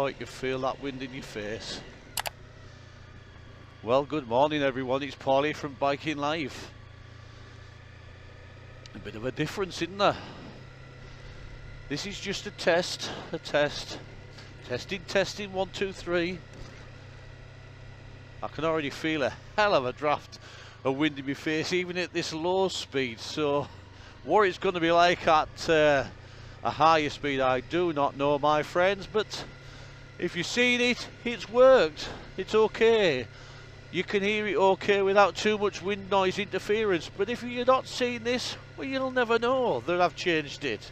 Oh, you can feel that wind in your face. Well, good morning everyone, it's Paulie from Biking Live. A bit of a difference, isn't there? This is just a test. Testing, 1, 2, 3. I can already feel a hell of a draft of wind in my face, even at this low speed. So, what it's going to be like at a higher speed, I do not know, my friends. But if you've seen it, it's worked. It's okay. You can hear it okay without too much wind noise interference. But if you're not seeing this, well, you'll never know that I've changed it.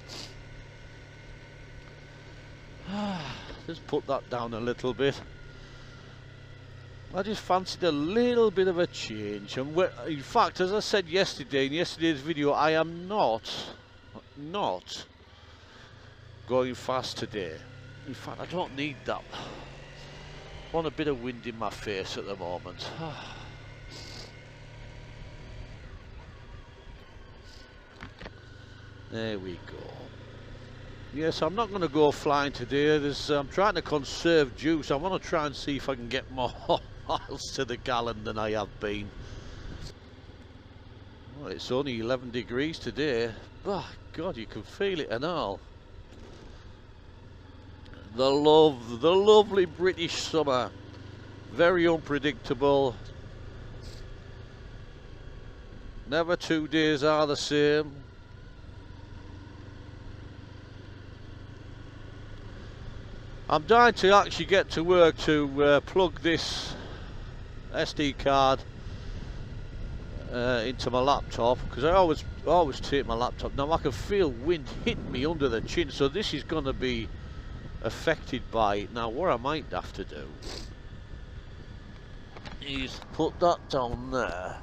Just put that down a little bit. I just fancied a little bit of a change. And in fact, as I said yesterday in yesterday's video, I am not going fast today. In fact, I don't need that. I want a bit of wind in my face at the moment. There we go. Yes, I'm not going to go flying today. I'm trying to conserve juice. I want to try and see if I can get more miles to the gallon than I have been. Well, it's only 11 degrees today. But God, you can feel it and all. The lovely British summer. Very unpredictable. Never 2 days are the same. I'm dying to actually get to work to plug this SD card into my laptop, because I always take my laptop. Now I can feel wind hitting me under the chin, so this is going to be affected by it. Now what I might have to do is put that down there.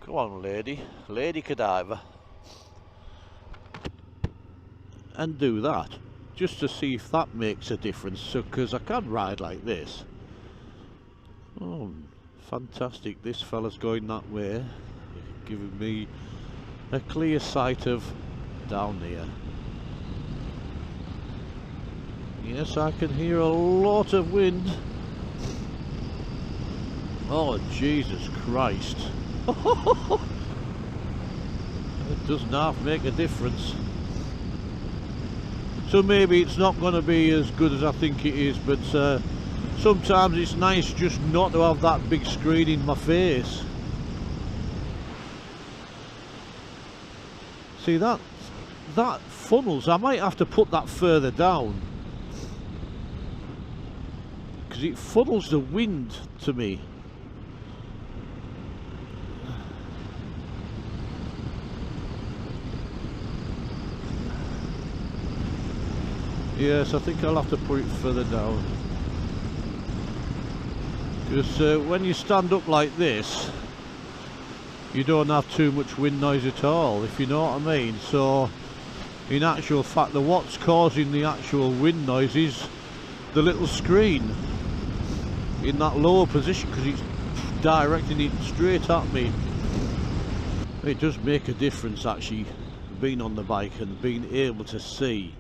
Come on, Lady Godiva. And do that, just to see if that makes a difference. So, because I can ride like this. Oh, fantastic! This fella's going that way, giving me a clear sight of down here. Yes, I can hear a lot of wind. Oh, Jesus Christ! It doesn't half make a difference. So maybe it's not going to be as good as I think it is, but sometimes it's nice just not to have that big screen in my face. See that funnels, I might have to put that further down, because it funnels the wind to me. Yes, I think I'll have to put it further down, because when you stand up like this, you don't have too much wind noise at all, if you know what I mean. So in actual fact, what's causing the actual wind noise is the little screen in that lower position, because it's directing it straight at me. It does make a difference actually, being on the bike and being able to see,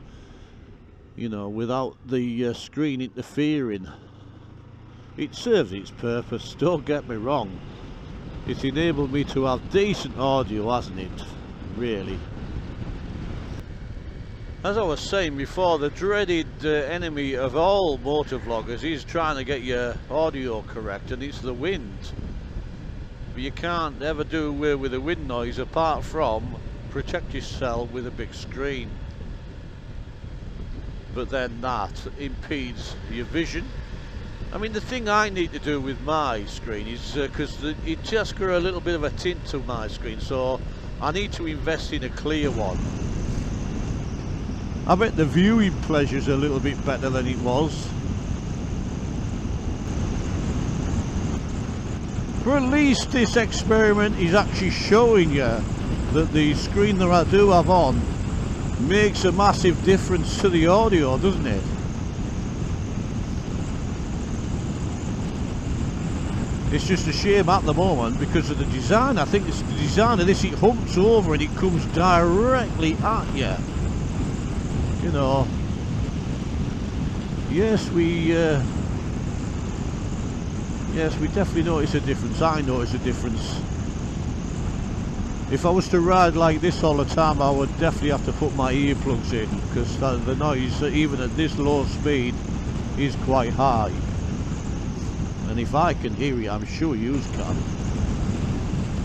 you know, without the screen interfering. It serves its purpose, don't get me wrong. It's enabled me to have decent audio, hasn't it? Really. As I was saying before, the dreaded enemy of all motor vloggers is trying to get your audio correct, and it's the wind. But you can't ever do away with the wind noise apart from protect yourself with a big screen. But then that impedes your vision. I mean, the thing I need to do with my screen is because it just got a little bit of a tint to my screen, so I need to invest in a clear one. I bet the viewing pleasure's a little bit better than it was. But at least this experiment is actually showing you that the screen that I do have on makes a massive difference to the audio, doesn't it? It's just a shame at the moment because of the design. I think it's the design of this, it humps over and it comes directly at you. you know, yes, we definitely notice a difference. I notice a difference. If I was to ride like this all the time, I would definitely have to put my earplugs in, because the noise, even at this low speed, is quite high. And if I can hear it, I'm sure you can.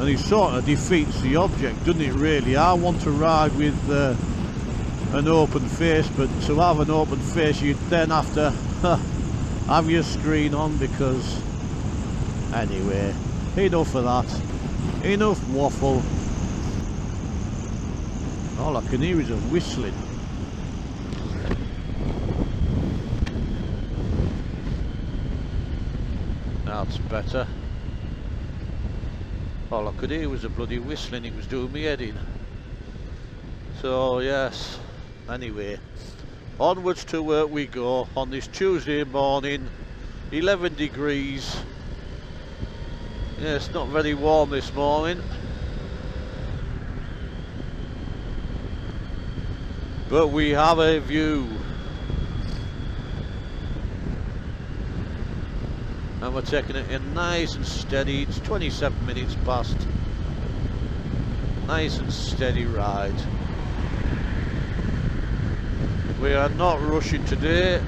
And it sort of defeats the object, doesn't it, really? I want to ride with an open face, but to have an open face, you'd then have to have your screen on, because... Anyway, enough of that. Enough waffle. All I can hear is a whistling. That's better. All I could hear was a bloody whistling. It was doing me head in. So yes, anyway, onwards to work we go on this Tuesday morning. 11 degrees. Yeah, it's not very warm this morning, but we have a view, and we're taking it in nice and steady. It's 27 minutes past. Nice and steady ride. We are not rushing today.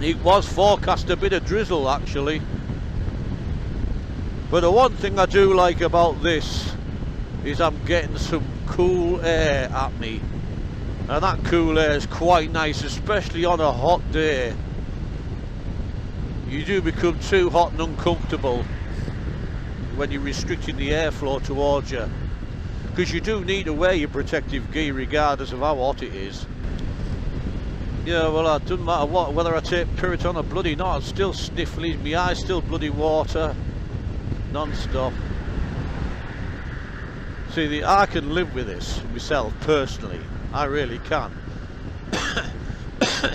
It was forecast a bit of drizzle actually, but the one thing I do like about this is I'm getting some cool air at me, and that cool air is quite nice, especially on a hot day. You do become too hot and uncomfortable when you're restricting the airflow towards you, because you do need to wear your protective gear regardless of how hot it is. Yeah, well, it doesn't matter what, whether I take Piriton or bloody not, I'm still sniffly, my eyes still bloody water non-stop. See, I can live with this myself personally, I really can.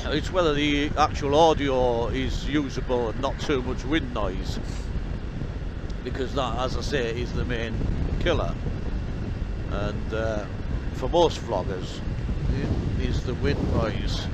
It's whether the actual audio is usable and not too much wind noise, because that, as I say, is the main killer. And for most vloggers, it is the wind noise.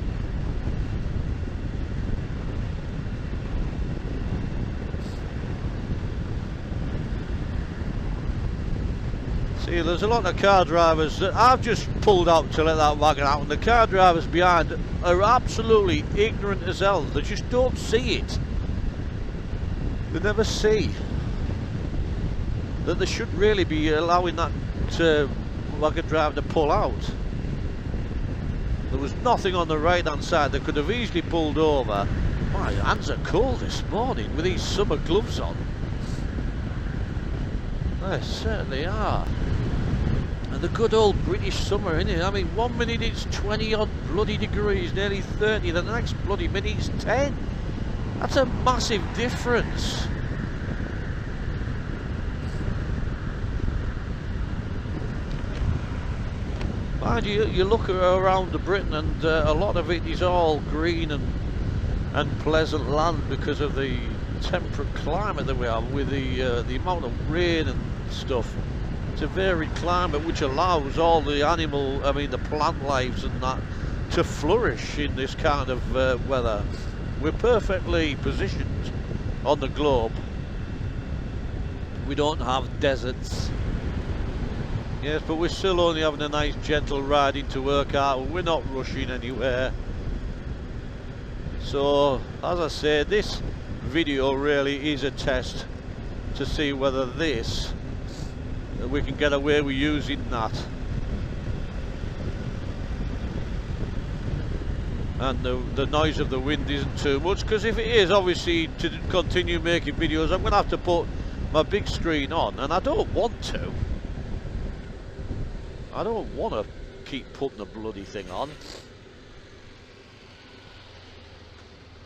See, there's a lot of car drivers that I've just pulled out to let that wagon out, and the car drivers behind are absolutely ignorant as hell. They just don't see it. They never see that they should really be allowing that wagon driver to pull out. There was nothing on the right hand side that could have easily pulled over. My hands are cold this morning with these summer gloves on. They certainly are. And the good old British summer, innit? I mean, 1 minute it's 20 odd bloody degrees, nearly 30, the next bloody minute it's 10. That's a massive difference. Mind you, you look around Britain and a lot of it is all green and pleasant land because of the temperate climate that we have, with the amount of rain and stuff. It's a varied climate which allows all the the plant lives and that to flourish in this kind of weather. We're perfectly positioned on the globe. We don't have deserts. Yes, but we're still only having a nice gentle ride into work out. We're not rushing anywhere. So, as I say, this video really is a test to see whether we can get away with using that. And the noise of the wind isn't too much, because if it is, obviously, to continue making videos, I'm going to have to put my big screen on, and I don't want to. I don't want to keep putting the bloody thing on.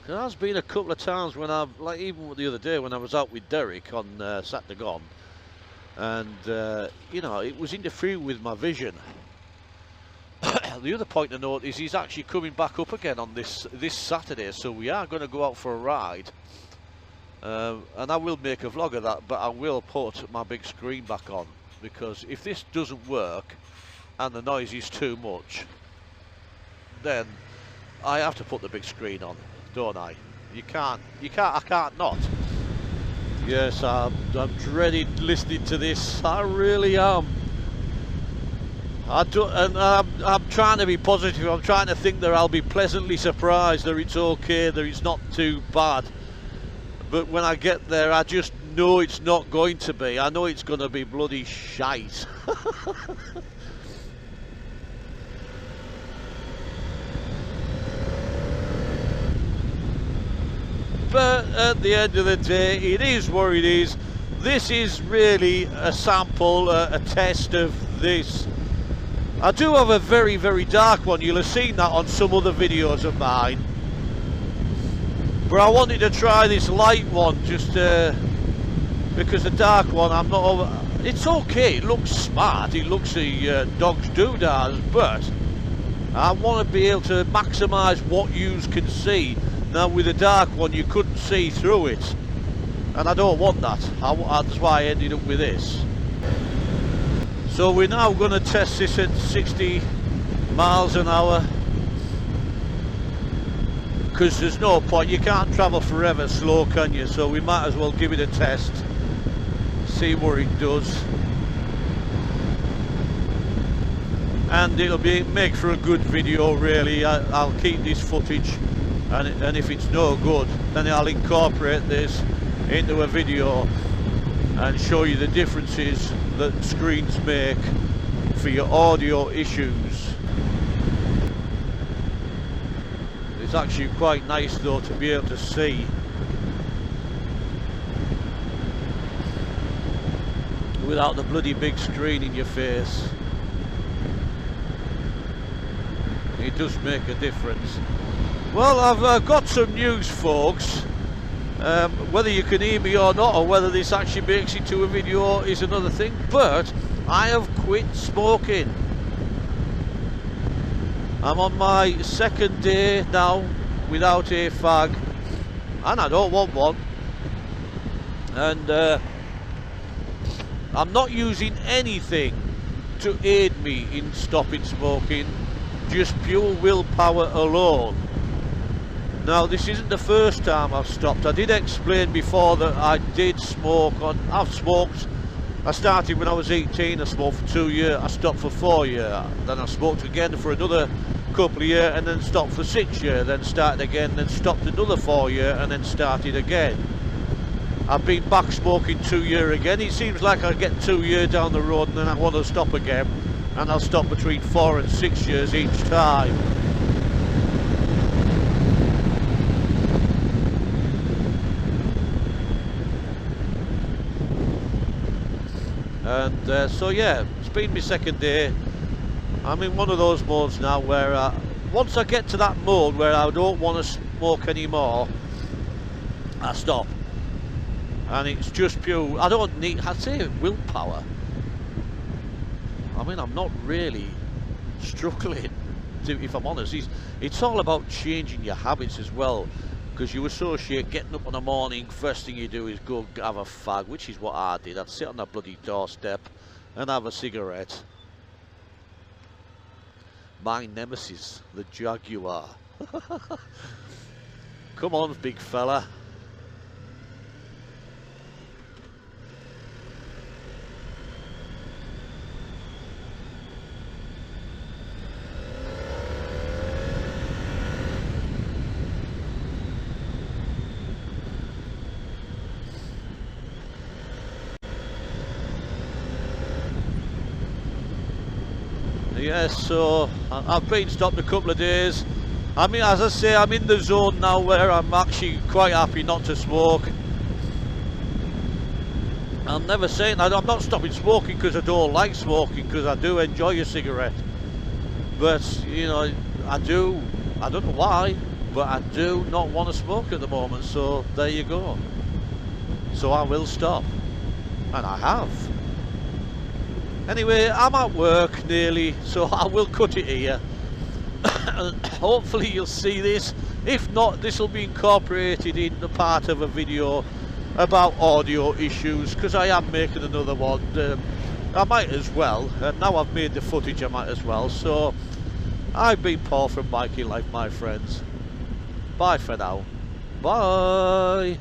There has been a couple of times when I've, like even the other day when I was out with Derek on Saturday gone, and you know, it was interfering with my vision. The other point to note is he's actually coming back up again on this Saturday, so we are going to go out for a ride, and I will make a vlog of that, but I will put my big screen back on, because if this doesn't work and the noise is too much, then I have to put the big screen on, don't I? I can't not. Yes, I'm dreading listening to this. I really am. I'm trying to be positive. I'm trying to think that I'll be pleasantly surprised, that it's okay, that it's not too bad. But when I get there, I just know it's not going to be. I know it's going to be bloody shite. But at the end of the day, it is what it is. This is really a sample, a test of this. I do have a very, very dark one. You'll have seen that on some other videos of mine. But I wanted to try this light one just because the dark one, I'm not over. It's okay, it looks smart, it looks the dog's doodahs, but I want to be able to maximise what you can see. Now with the dark one you couldn't see through it, and I don't want that. That's why I ended up with this. So we're now going to test this at 60 miles an hour, because there's no point, you can't travel forever slow, can you? So we might as well give it a test, see what it does, and it'll make for a good video really. I'll keep this footage, and if it's no good, then I'll incorporate this into a video and show you the differences that screens make for your audio issues. It's actually quite nice though to be able to see without the bloody big screen in your face. It does make a difference. Well, I've got some news, folks. Whether you can hear me or not, or whether this actually makes it to a video is another thing, but I have quit smoking. I'm on my second day now without a fag, and I don't want one. And I'm not using anything to aid me in stopping smoking, just pure willpower alone. Now this isn't the first time I've stopped. I did explain before that I did smoke I've smoked. I started when I was 18, I smoked for 2 years, I stopped for 4 years, then I smoked again for another couple of years, and then stopped for 6 years, then started again, then stopped another 4 years, and then started again. I've been back smoking 2 years again. It seems like I get 2 years down the road and then I want to stop again, and I'll stop between 4 and 6 years each time. And so yeah, it's been my second day. I'm in one of those modes now where once I get to that mode where I don't want to smoke anymore, I stop. And it's just pure, I don't need, I'd say willpower. I mean, I'm not really struggling, if I'm honest. It's all about changing your habits as well, because you associate getting up in the morning, first thing you do is go have a fag, which is what I did. I'd sit on that bloody doorstep and have a cigarette. My nemesis, the Jaguar. Come on, big fella. Yes, so I've been stopped a couple of days. I mean, as I say, I'm in the zone now where I'm actually quite happy not to smoke. I'm never saying, I'm not stopping smoking because I don't like smoking, because I do enjoy a cigarette. But, you know, I don't know why, but I do not want to smoke at the moment, so there you go. So I will stop, and I have. Anyway, I'm at work nearly, so I will cut it here. Hopefully you'll see this. If not, this will be incorporated in the part of a video about audio issues, because I am making another one. I might as well, and now I've made the footage I might as well. So I've been Paul from Biking Life, my friends. Bye for now. Bye.